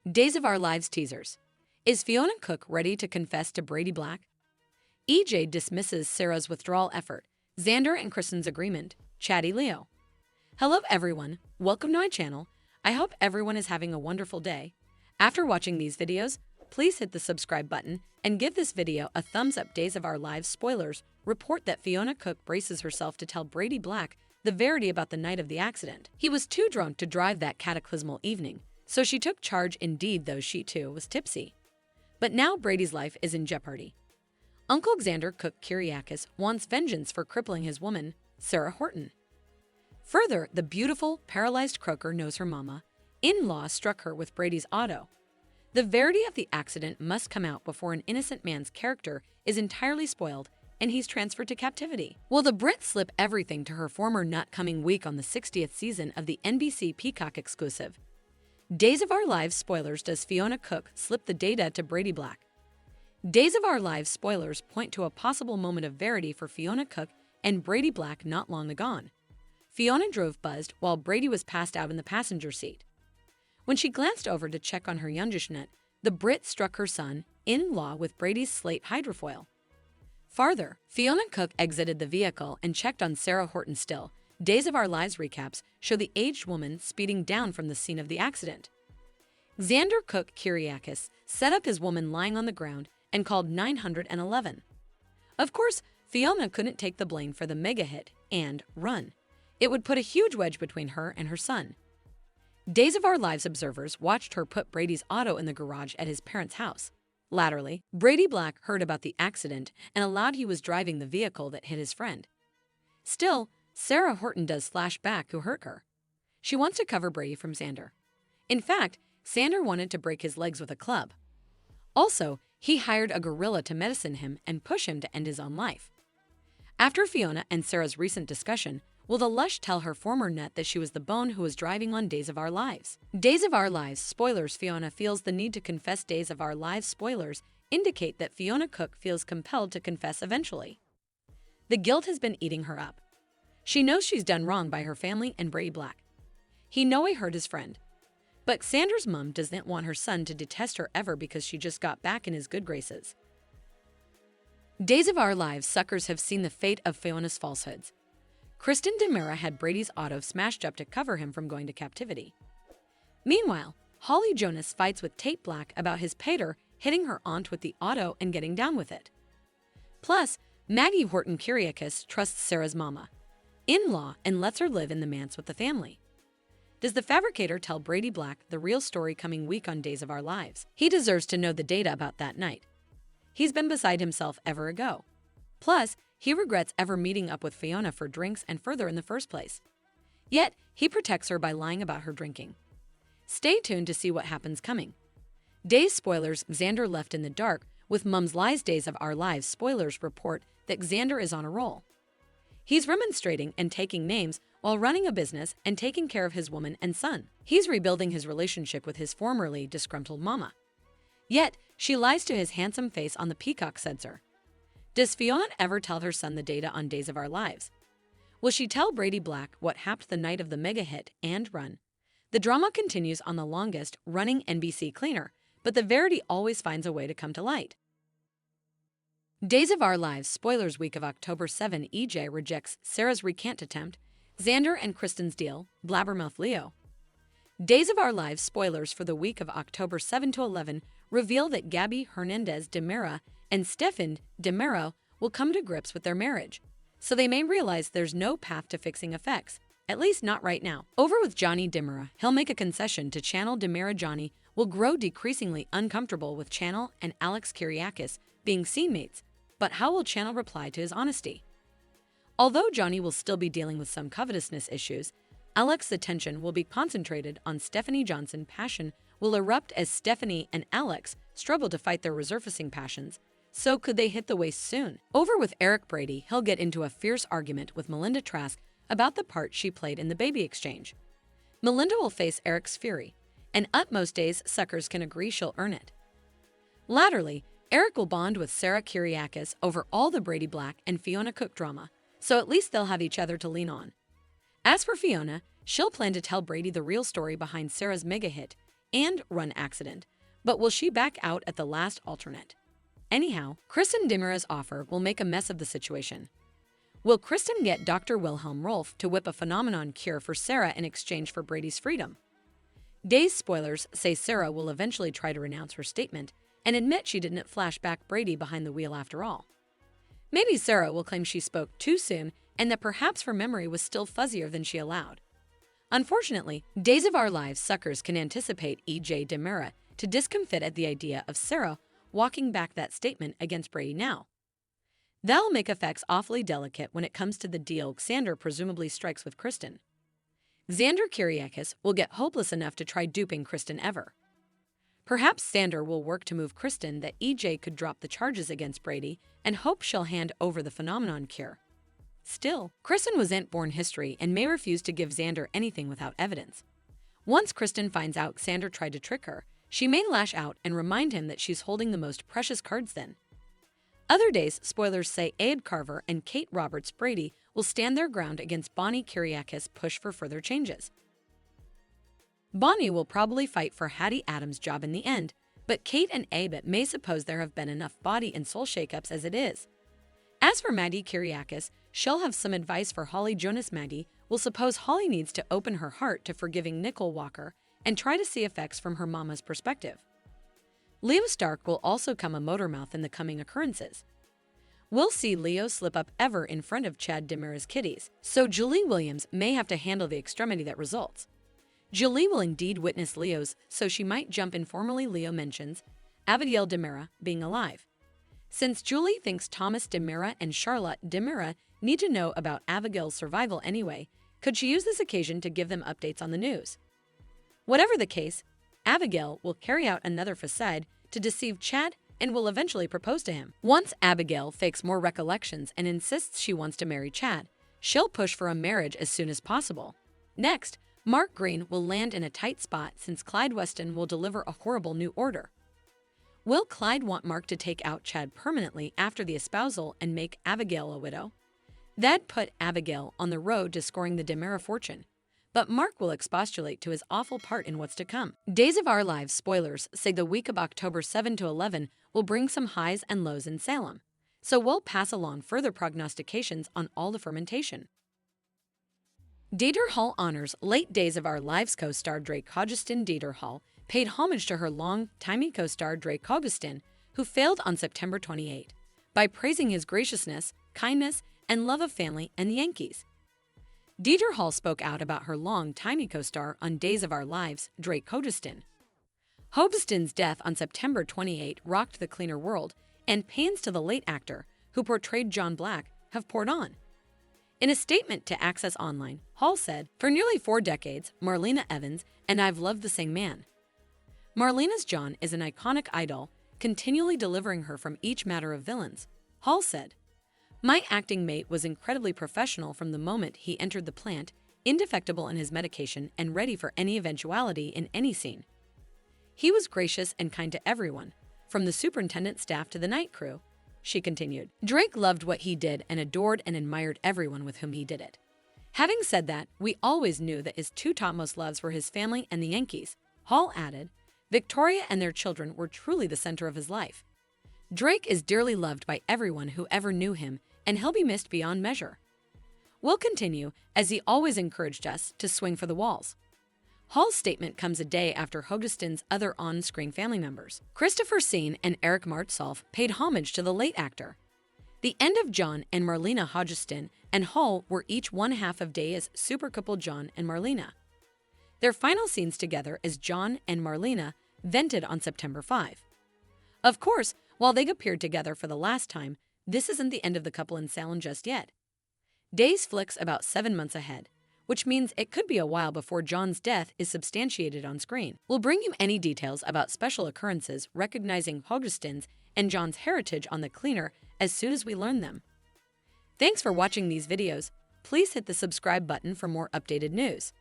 Days of Our Lives teasers. Is Fiona Cook ready to confess to Brady Black? EJ dismisses Sarah's withdrawal effort. Xander and Kristen's agreement. Chatty Leo. Hello everyone, welcome to my channel. I hope everyone is having a wonderful day. After watching these videos, please hit the subscribe button and give this video a thumbs up. Days of Our Lives spoilers report that Fiona Cook braces herself to tell Brady Black the verity about the night of the accident. He was too drunk to drive that cataclysmal evening, so she took charge. Indeed, though she too was tipsy. But now Brady's life is in jeopardy. Uncle Xander Cook Kyriakis wants vengeance for crippling his woman, Sarah Horton. Further, the beautiful, paralyzed croaker knows her mama-in-law struck her with Brady's auto. The verity of the accident must come out before an innocent man's character is entirely spoiled and he's transferred to captivity. Will the Brit slip everything to her former nut coming week on the 60th season of the NBC Peacock exclusive? Days of Our Lives spoilers. Does Fiona Cook slip the data to Brady Black? Days of Our Lives spoilers point to a possible moment of verity for Fiona Cook and Brady Black not long gone. Fiona drove buzzed while Brady was passed out in the passenger seat. When she glanced over to check on her youngish nut, the Brit struck her son-in-law with Brady's slate hydrofoil. Farther, Fiona Cook exited the vehicle and checked on Sarah Horton still. Days of Our Lives recaps show the aged woman speeding down from the scene of the accident. Xander Cook Kyriakis set up his woman lying on the ground and called 911. Of course, Fiona couldn't take the blame for the mega hit and run. It would put a huge wedge between her and her son. Days of Our Lives observers watched her put Brady's auto in the garage at his parents' house. Latterly, Brady Black heard about the accident and allowed he was driving the vehicle that hit his friend. Still, Sarah Horton does flash back who hurt her. She wants to cover Brady from Xander. In fact, Xander wanted to break his legs with a club. Also, he hired a gorilla to medicine him and push him to end his own life. After Fiona and Sarah's recent discussion, will the lush tell her former nut that she was the bone who was driving on Days of Our Lives? Days of Our Lives spoilers. Fiona feels the need to confess. Days of Our Lives spoilers indicate that Fiona Cook feels compelled to confess eventually. The guilt has been eating her up. She knows she's done wrong by her family and Brady Black. He knows he hurt his friend. But Xander's mom doesn't want her son to detest her ever because she just got back in his good graces. Days of Our Lives suckers have seen the fate of Fiona's falsehoods. Kristen DiMera had Brady's auto smashed up to cover him from going to captivity. Meanwhile, Holly Jonas fights with Tate Black about his pater hitting her aunt with the auto and getting down with it. Plus, Maggie Horton Kyriakis trusts Sarah's mama-in-law and lets her live in the manse with the family. Does the fabricator tell Brady Black the real story coming week on Days of Our Lives? He deserves to know the data about that night. He's been beside himself ever ago. Plus, he regrets ever meeting up with Fiona for drinks and further in the first place. Yet, he protects her by lying about her drinking. Stay tuned to see what happens coming. Days spoilers. Xander left in the dark with Mum's lies. Days of Our Lives spoilers report that Xander is on a roll. He's remonstrating and taking names while running a business and taking care of his woman and son. He's rebuilding his relationship with his formerly disgruntled mama. Yet, she lies to his handsome face on the Peacock censor. Does Fiona ever tell her son the data on Days of Our Lives? Will she tell Brady Black what happened the night of the mega hit and run? The drama continues on the longest-running NBC cleaner, but the verity always finds a way to come to light. Days of Our Lives spoilers. Week of October 7, EJ rejects Sarah's recant attempt. Xander and Kristen's deal. Blabbermouth Leo. Days of Our Lives spoilers for the week of October 7 to 11 reveal that Gabby Hernandez DiMera and Stefan DiMera will come to grips with their marriage, so they may realize there's no path to fixing effects, at least not right now. Over with Johnny DiMera, he'll make a concession to Channel DiMera. Johnny will grow decreasingly uncomfortable with Channel and Alex Kyriakis being scene-mates, but how will Channel reply to his honesty? Although Johnny will still be dealing with some covetousness issues, Alex's attention will be concentrated on Stephanie Johnson. Passion will erupt as Stephanie and Alex struggle to fight their resurfacing passions. So could they hit the waist soon? Over with Eric Brady, he'll get into a fierce argument with Melinda Trask about the part she played in the baby exchange. Melinda will face Eric's fury, and utmost days suckers can agree she'll earn it. Latterly, Eric will bond with Sarah Kyriakis over all the Brady Black and Fiona Cook drama, so at least they'll have each other to lean on. As for Fiona, she'll plan to tell Brady the real story behind Sarah's mega hit and run accident, but will she back out at the last alternate? Anyhow, Kristen Dimmer's offer will make a mess of the situation. Will Kristen get Dr. Wilhelm Rolf to whip a phenomenon cure for Sarah in exchange for Brady's freedom? Days spoilers say Sarah will eventually try to renounce her statement and admit she didn't flash back Brady behind the wheel after all. Maybe Sarah will claim she spoke too soon and that perhaps her memory was still fuzzier than she allowed. Unfortunately, Days of Our Lives suckers can anticipate E.J. Demera to discomfit at the idea of Sarah walking back that statement against Brady now. That'll make effects awfully delicate when it comes to the deal Xander presumably strikes with Kristen. Xander Kyriakis will get hopeless enough to try duping Kristen ever. Perhaps Xander will work to move Kristen that EJ could drop the charges against Brady and hope she'll hand over the phenomenon cure. Still, Kristen was born history and may refuse to give Xander anything without evidence. Once Kristen finds out Xander tried to trick her, she may lash out and remind him that she's holding the most precious cards then. Other days, spoilers say Ed Carver and Kate Roberts Brady will stand their ground against Bonnie Kyriakis' push for further changes. Bonnie will probably fight for Hattie Adams' job in the end, but Kate and Abed may suppose there have been enough body and soul shakeups as it is. As for Maddie Kyriakis, she'll have some advice for Holly Jonas. Maddie will suppose Holly needs to open her heart to forgiving Nicole Walker and try to see effects from her mama's perspective. Leo Stark will also come a motormouth in the coming occurrences. We'll see Leo slip up ever in front of Chad Demera's kiddies, so Julie Williams may have to handle the extremity that results. Julie will indeed witness Leo's, so she might jump in. Formerly Leo mentions Abigail Demera being alive. Since Julie thinks Thomas Demera and Charlotte Demera need to know about Abigail's survival anyway, could she use this occasion to give them updates on the news? Whatever the case, Abigail will carry out another facade to deceive Chad and will eventually propose to him. Once Abigail fakes more recollections and insists she wants to marry Chad, she'll push for a marriage as soon as possible. Next, Mark Green will land in a tight spot since Clyde Weston will deliver a horrible new order. Will Clyde want Mark to take out Chad permanently after the espousal and make Abigail a widow? That'd put Abigail on the road to scoring the Demera fortune. But Mark will expostulate to his awful part in what's to come. Days of Our Lives spoilers say the week of October 7 to 11 will bring some highs and lows in Salem, so we'll pass along further prognostications on all the fermentation. Dieter Hall honors late Days of Our Lives co-star Drake Hogestyn. Dieter Hall paid homage to her long-timey co-star Drake Hogestyn, who failed on September 28, by praising his graciousness, kindness, and love of family and the Yankees. Dieter Hall spoke out about her long-timey co-star on Days of Our Lives, Drake Hogestyn. Hogestyn's death on September 28 rocked the cleaner world, and pains to the late actor, who portrayed John Black, have poured on. In a statement to Access Online, Hall said, "For nearly 4 decades, Marlena Evans and I've loved the same man. Marlena's John is an iconic idol, continually delivering her from each matter of villains." Hall said, "My acting mate was incredibly professional from the moment he entered the plant, indefectible in his medication and ready for any eventuality in any scene. He was gracious and kind to everyone, from the superintendent staff to the night crew," she continued. Drake loved what he did and adored and admired everyone with whom he did it. Having said that, we always knew that his 2 topmost loves were his family and the Yankees. Hall added, "Victoria and their children were truly the center of his life. Drake is dearly loved by everyone who ever knew him, and he'll be missed beyond measure. We'll continue, as he always encouraged us, to swing for the walls." Hall's statement comes a day after Hogestyn's other on-screen family members, Christopher Sean and Eric Martsolf, paid homage to the late actor. The end of John and Marlena Hogestyn and Hall were each one half of Days super couple John and Marlena. Their final scenes together as John and Marlena vented on September 5. Of course, while they appeared together for the last time, this isn't the end of the couple in Salem just yet. Days flicks about 7 months ahead, which means it could be a while before John's death is substantiated on screen. We'll bring you any details about special occurrences recognizing Hogestyn's and John's heritage on the cleaner as soon as we learn them. Thanks for watching these videos. Please hit the subscribe button for more updated news.